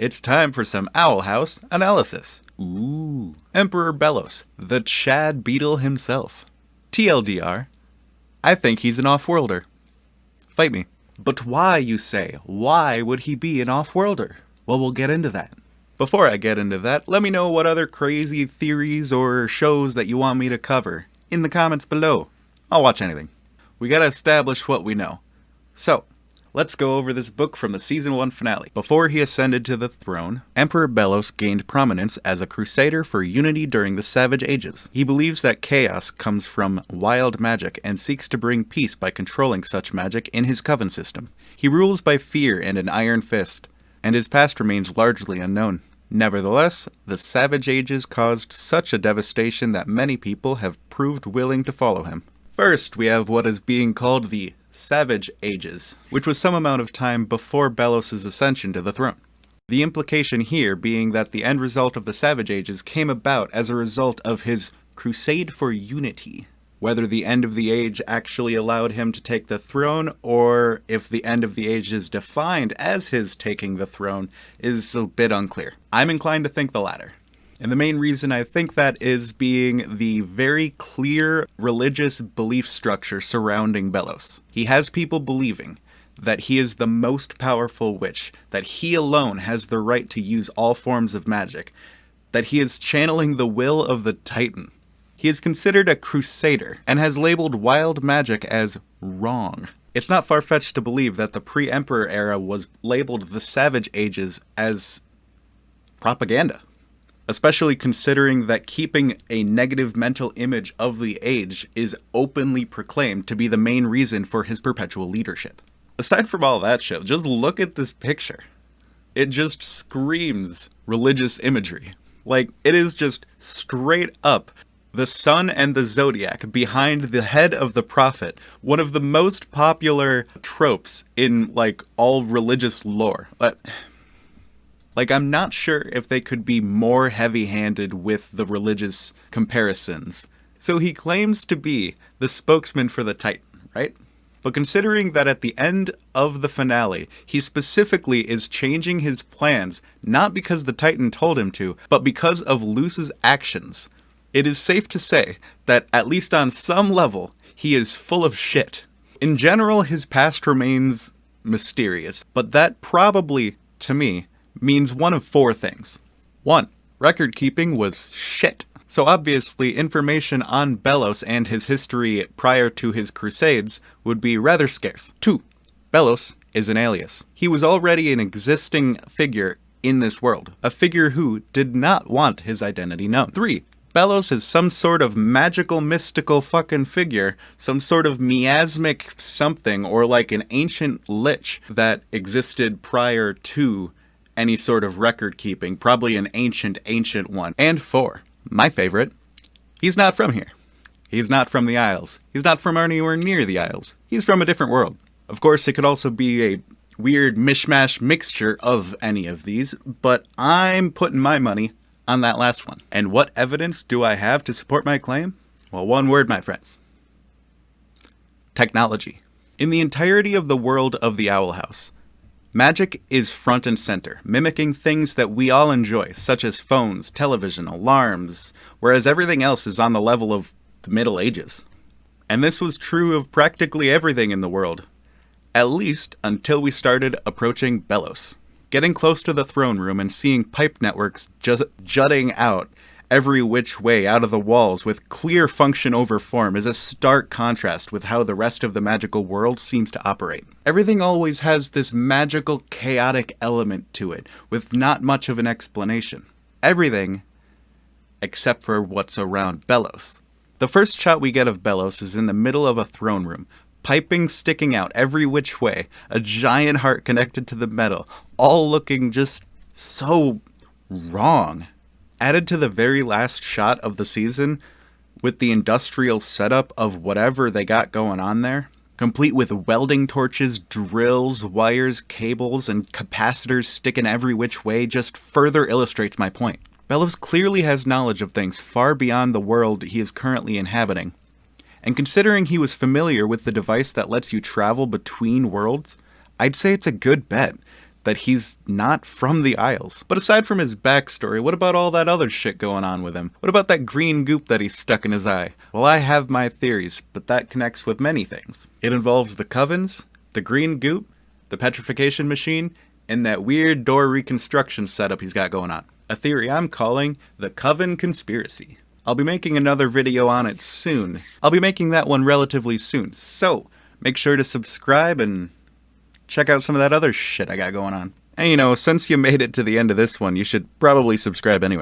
It's time for some Owl House analysis. Ooh. Emperor Belos, the Chad Beetle himself. TLDR, I think he's an off-worlder. Fight me. But why, you say? Why would he be an off-worlder? Well, we'll get into that. Before I get into that, let me know what other crazy theories or shows that you want me to cover in the comments below. I'll watch anything. We gotta establish what we know. So, let's go over this book from the Season 1 finale. Before he ascended to the throne, Emperor Belos gained prominence as a crusader for unity during the Savage Ages. He believes that chaos comes from wild magic and seeks to bring peace by controlling such magic in his coven system. He rules by fear and an iron fist, and his past remains largely unknown. Nevertheless, the Savage Ages caused such a devastation that many people have proved willing to follow him. First, we have what is being called the Savage Ages, which was some amount of time before Belos' ascension to the throne. The implication here being that the end result of the Savage Ages came about as a result of his crusade for unity. Whether the end of the age actually allowed him to take the throne, or if the end of the age is defined as his taking the throne, is a bit unclear. I'm inclined to think the latter. And the main reason I think that is being the very clear religious belief structure surrounding Belos. He has people believing that he is the most powerful witch, that he alone has the right to use all forms of magic, that he is channeling the will of the Titan. He is considered a crusader and has labeled wild magic as wrong. It's not far-fetched to believe that the pre-Emperor era was labeled the Savage Ages as propaganda. Especially considering that keeping a negative mental image of the age is openly proclaimed to be the main reason for his perpetual leadership. Aside from all that shit, just look at this picture. It just screams religious imagery. Like, it is just straight up the sun and the zodiac behind the head of the prophet, one of the most popular tropes in, like, all religious lore. Like, I'm not sure if they could be more heavy-handed with the religious comparisons. So he claims to be the spokesman for the Titan, right? But considering that at the end of the finale, he specifically is changing his plans, not because the Titan told him to, but because of Luce's actions, it is safe to say that, at least on some level, he is full of shit. In general, his past remains mysterious, but that probably, to me, means one of four things. 1. Record keeping was shit. So obviously information on Belos and his history prior to his crusades would be rather scarce. 2. Belos is an alias. He was already an existing figure in this world, a figure who did not want his identity known. 3. Belos is some sort of magical, mystical fucking figure, some sort of miasmic something, or like an ancient lich that existed prior to any sort of record keeping, probably an ancient one. And 4, my favorite, he's not from here. He's not from the Isles. He's not from anywhere near the Isles. He's from a different world. Of course, it could also be a weird mishmash mixture of any of these, but I'm putting my money on that last one. And what evidence do I have to support my claim? Well, one word, my friends. Technology. In the entirety of the world of the Owl House, magic is front and center, mimicking things that we all enjoy, such as phones, television, alarms, whereas everything else is on the level of the Middle Ages. And this was true of practically everything in the world, at least until we started approaching Belos. Getting close to the throne room and seeing pipe networks just jutting out every which way out of the walls with clear function over form is a stark contrast with how the rest of the magical world seems to operate. Everything always has this magical, chaotic element to it, with not much of an explanation. Everything except for what's around Belos. The first shot we get of Belos is in the middle of a throne room, piping sticking out every which way, a giant heart connected to the metal, all looking just so wrong. Added to the very last shot of the season, with the industrial setup of whatever they got going on there, complete with welding torches, drills, wires, cables, and capacitors sticking every which way, just further illustrates my point. Belos clearly has knowledge of things far beyond the world he is currently inhabiting. And considering he was familiar with the device that lets you travel between worlds, I'd say it's a good bet that he's not from the Isles. But aside from his backstory, what about all that other shit going on with him? What about that green goop that he's stuck in his eye? Well, I have my theories, but that connects with many things. It involves the covens, the green goop, the petrification machine, and that weird door reconstruction setup he's got going on. A theory I'm calling the Coven Conspiracy. I'll be making another video on it soon. I'll be making that one relatively soon, so make sure to subscribe and check out some of that other shit I got going on. And you know, since you made it to the end of this one, you should probably subscribe anyway.